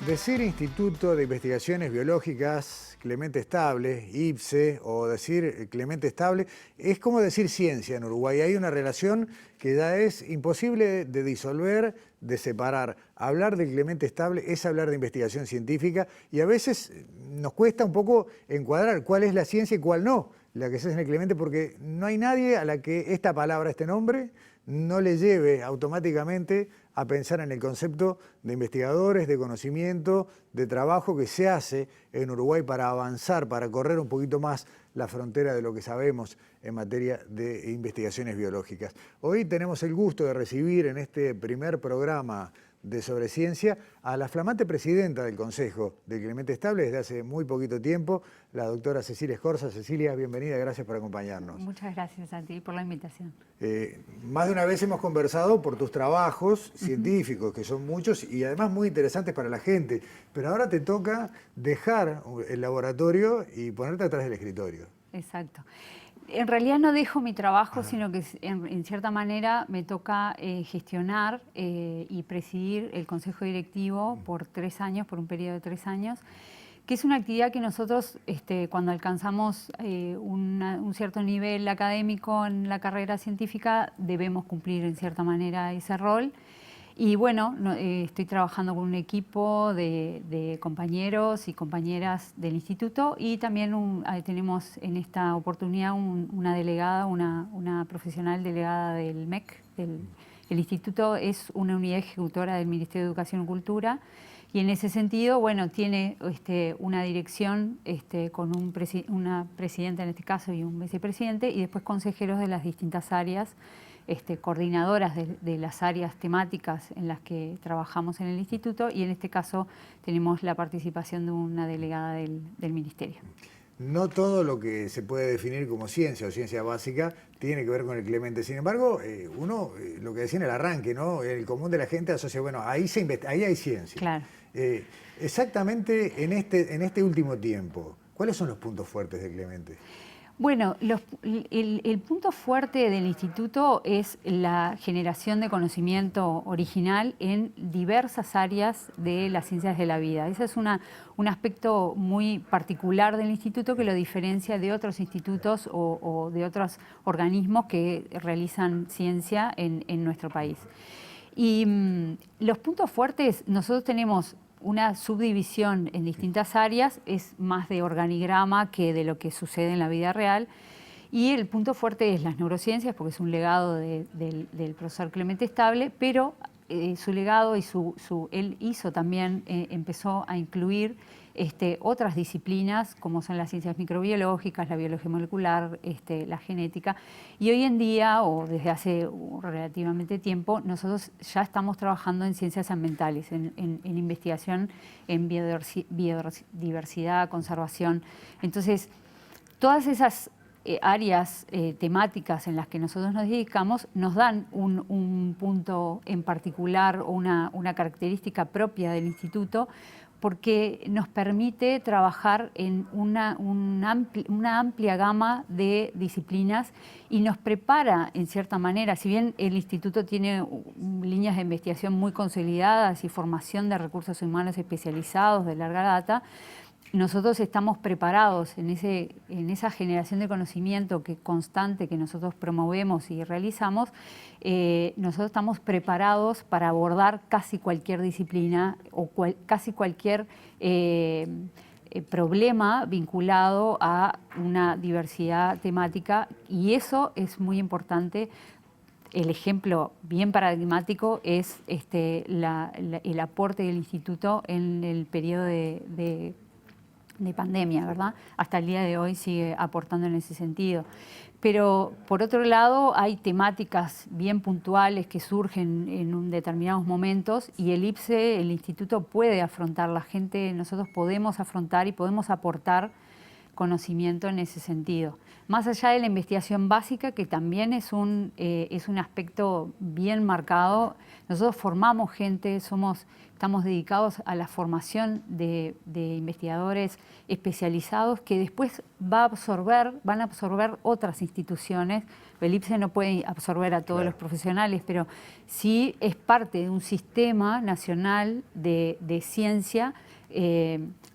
Decir Instituto de Investigaciones Biológicas Clemente Estable, IPSE, o decir Clemente Estable, es como decir ciencia en Uruguay. Hay una relación que ya es imposible de disolver, de separar. Hablar de Clemente Estable es hablar de investigación científica y a veces nos cuesta un poco encuadrar cuál es la ciencia y cuál no, la que se hace en el Clemente, porque no hay nadie a la que esta palabra, este nombre, no le lleve automáticamente a pensar en el concepto de investigadores, de conocimiento, de trabajo que se hace en Uruguay para avanzar, para correr un poquito más la frontera de lo que sabemos en materia de investigaciones biológicas. Hoy tenemos el gusto de recibir en este primer programa de Sobreciencia, a la flamante presidenta del Consejo de Clemente Estable desde hace muy poquito tiempo, la doctora Cecilia Escorza. Cecilia, bienvenida, gracias por acompañarnos. Muchas gracias a ti por la invitación. Más de una vez hemos conversado por tus trabajos científicos, que son muchos y además muy interesantes para la gente, pero ahora te toca dejar el laboratorio y ponerte atrás del escritorio. Exacto. En realidad no dejo mi trabajo, sino que en cierta manera me toca gestionar y presidir el Consejo Directivo por 3 años, por un periodo de 3 años, que es una actividad que nosotros cuando alcanzamos un cierto nivel académico en la carrera científica debemos cumplir en cierta manera ese rol. Y bueno, estoy trabajando con un equipo de compañeros y compañeras del instituto y también tenemos en esta oportunidad una delegada, una profesional delegada del MEC. El instituto es una unidad ejecutora del Ministerio de Educación y Cultura y en ese sentido, bueno, tiene una dirección con una presidenta en este caso y un vicepresidente y después consejeros de las distintas áreas, coordinadoras de las áreas temáticas en las que trabajamos en el instituto y en este caso tenemos la participación de una delegada del ministerio. No todo lo que se puede definir como ciencia o ciencia básica tiene que ver con el Clemente. Sin embargo, uno, lo que decía en el arranque, ¿no? El común de la gente asocia, bueno, ahí hay ciencia. Claro. Exactamente en este último tiempo, ¿cuáles son los puntos fuertes de Clemente? Bueno, el punto fuerte del instituto es la generación de conocimiento original en diversas áreas de las ciencias de la vida. Ese es un aspecto muy particular del instituto que lo diferencia de otros institutos o de otros organismos que realizan ciencia en nuestro país. Y los puntos fuertes, nosotros tenemos una subdivisión en distintas áreas, es más de organigrama que de lo que sucede en la vida real. Y el punto fuerte es las neurociencias, porque es un legado del profesor Clemente Estable, pero su legado y él hizo también, empezó a incluir otras disciplinas como son las ciencias microbiológicas, la biología molecular, la genética. Y hoy en día, o desde hace relativamente tiempo, nosotros ya estamos trabajando en ciencias ambientales, en investigación en biodiversidad, conservación. Entonces, todas esas áreas temáticas en las que nosotros nos dedicamos nos dan un punto en particular o una característica propia del instituto, porque nos permite trabajar en una amplia gama de disciplinas y nos prepara en cierta manera, si bien el instituto tiene líneas de investigación muy consolidadas y formación de recursos humanos especializados de larga data, nosotros estamos preparados en esa generación de conocimiento constante que nosotros promovemos y realizamos. Nosotros estamos preparados para abordar casi cualquier disciplina o casi cualquier problema vinculado a una diversidad temática y eso es muy importante. El ejemplo bien paradigmático es el aporte del instituto en el periodo de pandemia, ¿verdad? Hasta el día de hoy sigue aportando en ese sentido. Pero, por otro lado, hay temáticas bien puntuales que surgen en determinados momentos y el IPSE, el instituto, puede afrontar. La gente, nosotros podemos afrontar y podemos aportar conocimiento en ese sentido. Más allá de la investigación básica, que también es un aspecto bien marcado, nosotros formamos gente, estamos dedicados a la formación de investigadores especializados que después van a absorber otras instituciones. El IPSE no puede absorber a todos los profesionales, pero sí es parte de un sistema nacional de ciencia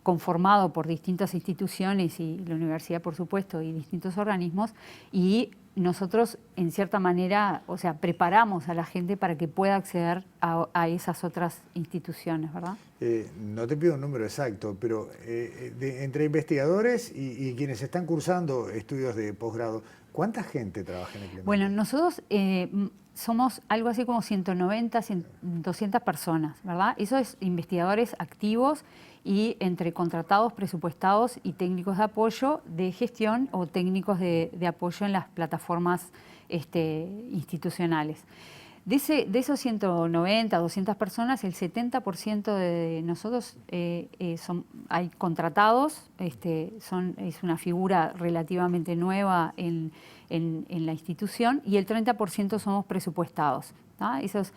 conformado por distintas instituciones y la universidad, por supuesto, y distintos organismos, y nosotros, en cierta manera, o sea, preparamos a la gente para que pueda acceder a esas otras instituciones, ¿verdad? No te pido un número exacto, pero entre investigadores y quienes están cursando estudios de posgrado, ¿cuánta gente trabaja en el Clemente? Bueno, nosotros somos algo así como 190, 200 personas, ¿verdad? Eso es investigadores activos y entre contratados, presupuestados y técnicos de apoyo de gestión o técnicos de apoyo en las plataformas institucionales. De esos 190, 200 personas, el 70% de nosotros hay contratados, es una figura relativamente nueva en la institución, y el 30% somos presupuestados. Esos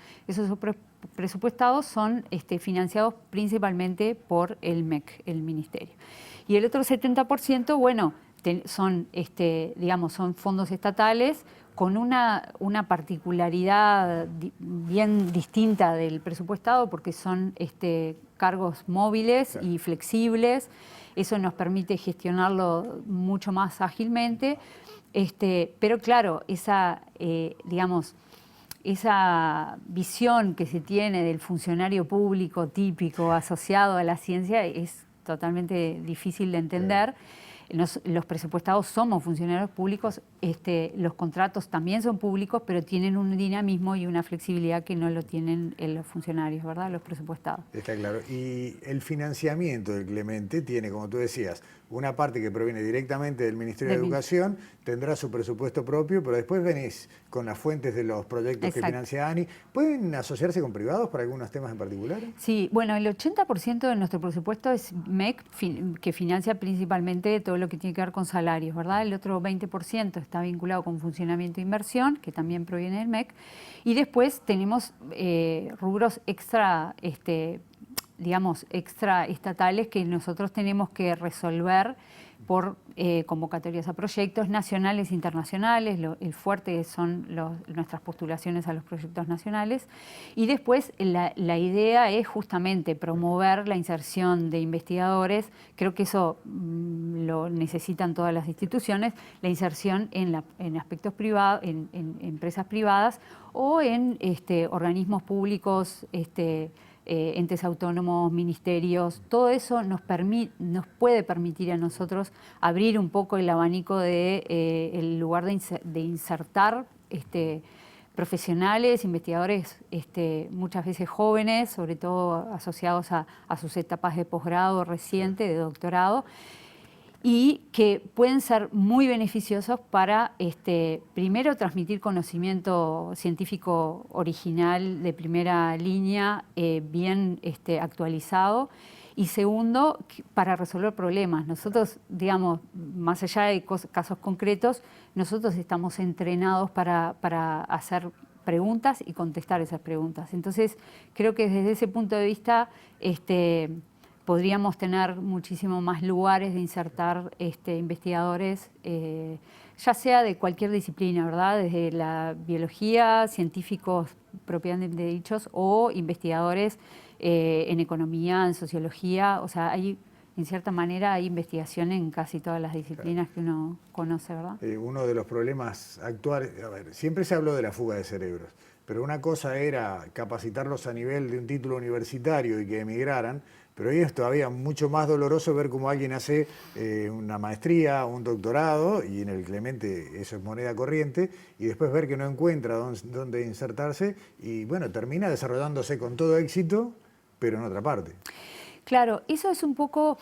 presupuestados son financiados principalmente por el MEC, el Ministerio. Y el otro 70%, bueno, son fondos estatales con una particularidad bien distinta del presupuestado, porque son cargos móviles y flexibles. Eso nos permite gestionarlo mucho más ágilmente. Pero claro, esa visión que se tiene del funcionario público típico asociado a la ciencia es totalmente difícil de entender. Los presupuestados somos funcionarios públicos, los contratos también son públicos, pero tienen un dinamismo y una flexibilidad que no lo tienen los funcionarios, ¿verdad? Los presupuestados. Está claro. Y el financiamiento del Clemente tiene, como tú decías, una parte que proviene directamente del Ministerio de Educación, tendrá su presupuesto propio, pero después venís con las fuentes de los proyectos que financia ANI. ¿Pueden asociarse con privados para algunos temas en particular? Sí, bueno, el 80% de nuestro presupuesto es MEC, que financia principalmente todo lo que tiene que ver con salarios, ¿verdad? El otro 20% está vinculado con funcionamiento e inversión, que también proviene del MEC. Y después tenemos rubros extra estatales que nosotros tenemos que resolver por convocatorias a proyectos nacionales e internacionales. El fuerte son nuestras postulaciones a los proyectos nacionales. Y después la idea es justamente promover la inserción de investigadores. Creo que eso lo necesitan todas las instituciones, la inserción en aspectos privados, en empresas privadas o en organismos públicos, entes autónomos, ministerios. Todo eso nos puede permitir a nosotros abrir un poco el abanico el lugar de insertar profesionales, investigadores muchas veces jóvenes, sobre todo asociados a sus etapas de posgrado reciente, de doctorado, y que pueden ser muy beneficiosos para, primero, transmitir conocimiento científico original de primera línea, bien actualizado, y segundo, para resolver problemas. Nosotros, digamos, más allá de casos concretos, nosotros estamos entrenados para hacer preguntas y contestar esas preguntas. Entonces, creo que desde ese punto de vista, podríamos tener muchísimo más lugares de insertar investigadores, ya sea de cualquier disciplina, ¿verdad? Desde la biología, científicos propiamente dichos, o investigadores en economía, en sociología. O sea, en cierta manera hay investigación en casi todas las disciplinas que uno conoce, ¿verdad? Uno de los problemas actuales, siempre se habló de la fuga de cerebros, pero una cosa era capacitarlos a nivel de un título universitario y que emigraran, pero hoy es todavía mucho más doloroso ver cómo alguien hace una maestría, un doctorado, y en el Clemente eso es moneda corriente, y después ver que no encuentra dónde insertarse y bueno, termina desarrollándose con todo éxito, pero en otra parte. Claro, eso es un poco,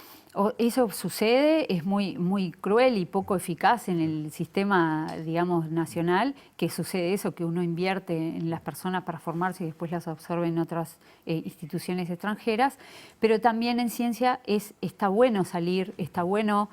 eso sucede, es muy cruel y poco eficaz en el sistema, digamos, nacional, que sucede eso, que uno invierte en las personas para formarse y después las absorbe en otras instituciones extranjeras, pero también en ciencia está bueno salir, está bueno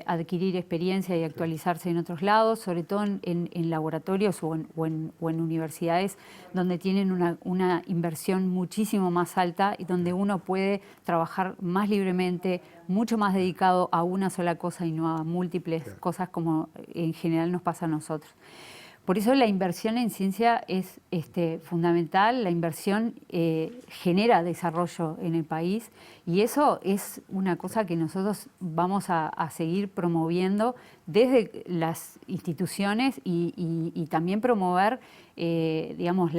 adquirir experiencia y actualizarse en otros lados, sobre todo en laboratorios o en universidades donde tienen una inversión muchísimo más alta y donde uno puede trabajar más libremente, mucho más dedicado a una sola cosa y no a múltiples cosas como en general nos pasa a nosotros. Por eso la inversión en ciencia es fundamental, la inversión genera desarrollo en el país y eso es una cosa que nosotros vamos a seguir promoviendo desde las instituciones y también promover digamos,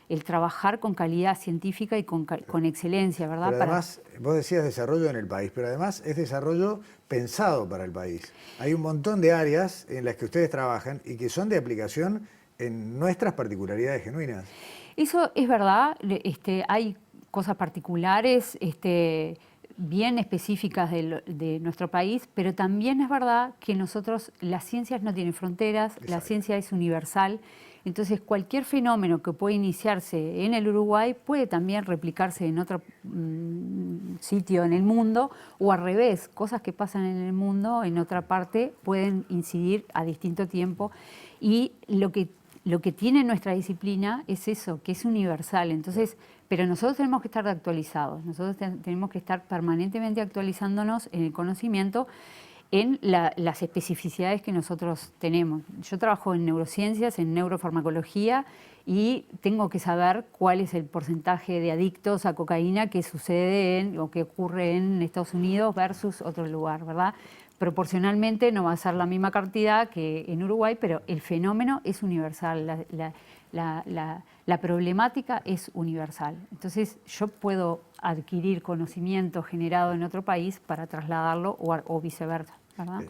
el trabajar con calidad científica y con excelencia, ¿verdad? Pero además, vos decías desarrollo en el país, pero además es desarrollo pensado para el país. Hay un montón de áreas en las que ustedes trabajan y que son de aplicación en nuestras particularidades genuinas. Eso es verdad, hay cosas particulares, bien específicas de nuestro país, pero también es verdad que las ciencias no tienen fronteras, la ciencia es universal. Entonces, cualquier fenómeno que pueda iniciarse en el Uruguay puede también replicarse en otro sitio en el mundo, o al revés, cosas que pasan en el mundo en otra parte pueden incidir a distinto tiempo. Y lo que tiene nuestra disciplina es eso, que es universal. Entonces, pero nosotros tenemos que estar actualizados, nosotros tenemos que estar permanentemente actualizándonos en el conocimiento, en las especificidades que nosotros tenemos. Yo trabajo en neurociencias, en neurofarmacología, y tengo que saber cuál es el porcentaje de adictos a cocaína que sucede o que ocurre en Estados Unidos versus otro lugar, ¿verdad? Proporcionalmente no va a ser la misma cantidad que en Uruguay, pero el fenómeno es universal, la problemática es universal. Entonces yo puedo adquirir conocimiento generado en otro país para trasladarlo o viceversa, ¿verdad?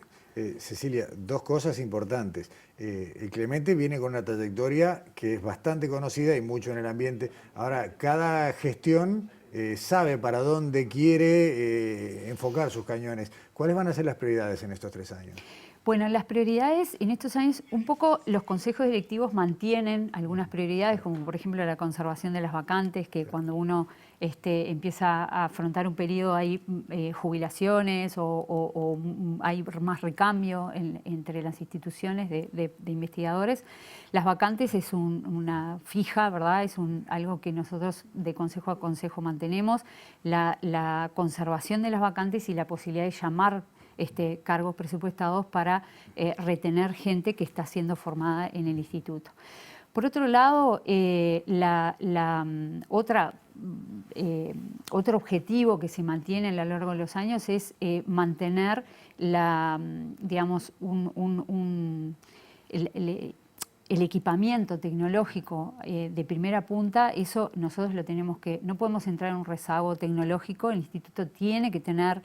Cecilia, dos cosas importantes. El Clemente viene con una trayectoria que es bastante conocida y mucho en el ambiente. Ahora, cada gestión sabe para dónde quiere enfocar sus cañones. ¿Cuáles van a ser las prioridades en estos 3 años? Bueno, las prioridades en estos años, un poco los consejos directivos mantienen algunas prioridades, como por ejemplo la conservación de las vacantes, que cuando uno empieza a afrontar un periodo hay jubilaciones o hay más recambio entre las instituciones de investigadores. Las vacantes es una fija, ¿verdad? Es algo que nosotros de consejo a consejo mantenemos. La conservación de las vacantes y la posibilidad de llamar cargos presupuestados para retener gente que está siendo formada en el instituto. Por otro lado, otro objetivo que se mantiene a lo largo de los años es mantener digamos, el equipamiento tecnológico de primera punta. Eso nosotros lo tenemos que, no podemos entrar en un rezago tecnológico. El instituto tiene que tener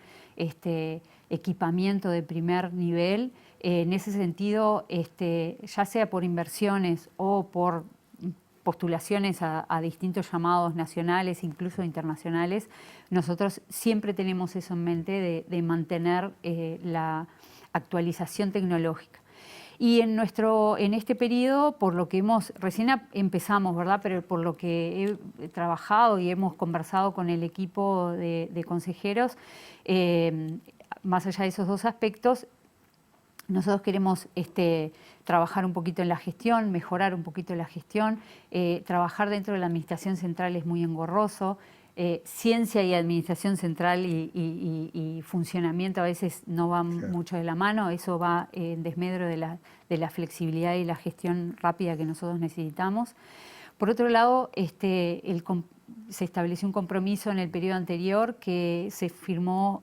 equipamiento de primer nivel. En ese sentido, ya sea por inversiones o por postulaciones a distintos llamados nacionales, incluso internacionales, nosotros siempre tenemos eso en mente de mantener la actualización tecnológica. Y en este periodo, por lo que recién empezamos, ¿verdad? Pero por lo que he trabajado y hemos conversado con el equipo de consejeros, más allá de esos dos aspectos, nosotros queremos trabajar un poquito en la gestión, mejorar un poquito la gestión. Trabajar dentro de la administración central es muy engorroso. Ciencia y administración central y funcionamiento a veces no van mucho de la mano. Eso va en desmedro de la flexibilidad y la gestión rápida que nosotros necesitamos. Por otro lado, se estableció un compromiso en el periodo anterior que se firmó,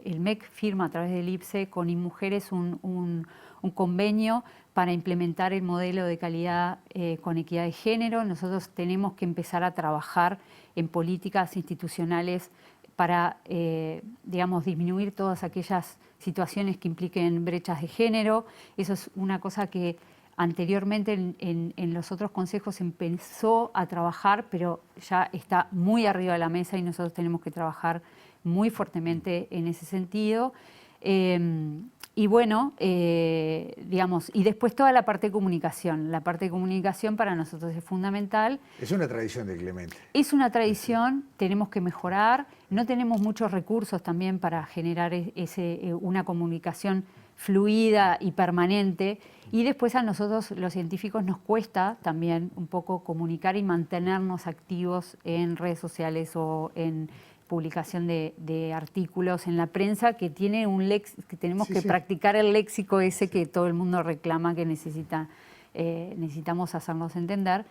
el MEC firma a través del IPSE con InMujeres un convenio para implementar el modelo de calidad con equidad de género. Nosotros tenemos que empezar a trabajar en políticas institucionales para, digamos, disminuir todas aquellas situaciones que impliquen brechas de género. Eso es una cosa que anteriormente en los otros consejos se empezó a trabajar, pero ya está muy arriba de la mesa y nosotros tenemos que trabajar muy fuertemente en ese sentido. Y bueno, digamos, y después toda la parte de comunicación. La parte de comunicación para nosotros es fundamental. Es una tradición del Clemente. Es una tradición, tenemos que mejorar. No tenemos muchos recursos también para generar una comunicación fluida y permanente. Y después a nosotros, los científicos, nos cuesta también un poco comunicar y mantenernos activos en redes sociales o en publicación de artículos en la prensa, que tiene que tenemos que practicar el léxico ese que todo el mundo reclama que necesitamos hacernos entender.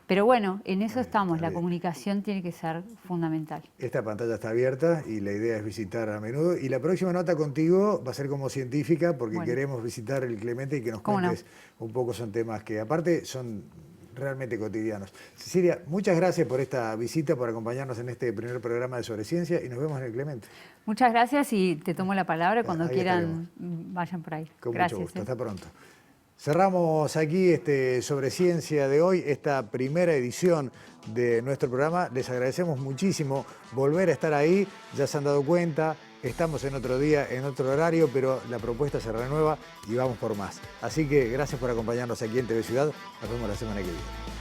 Pero bueno, en eso estamos, la comunicación tiene que ser fundamental. Esta pantalla está abierta y la idea es visitar a menudo. Y la próxima nota contigo va a ser como científica, porque queremos visitar el Clemente y que nos cuentes un poco. Son temas que aparte son realmente cotidianos. Cecilia, muchas gracias por esta visita, por acompañarnos en este primer programa de Sobre Ciencia, y nos vemos en el Clemente. Muchas gracias y te tomo la palabra cuando quieran, vayan por ahí. Con gracias, mucho gusto, hasta pronto. Cerramos aquí Sobre Ciencia de hoy, esta primera edición de nuestro programa. Les agradecemos muchísimo volver a estar ahí. Ya se han dado cuenta, Estamos en otro día, en otro horario, pero la propuesta se renueva y vamos por más. Así que gracias por acompañarnos aquí en TV Ciudad. Nos vemos la semana que viene.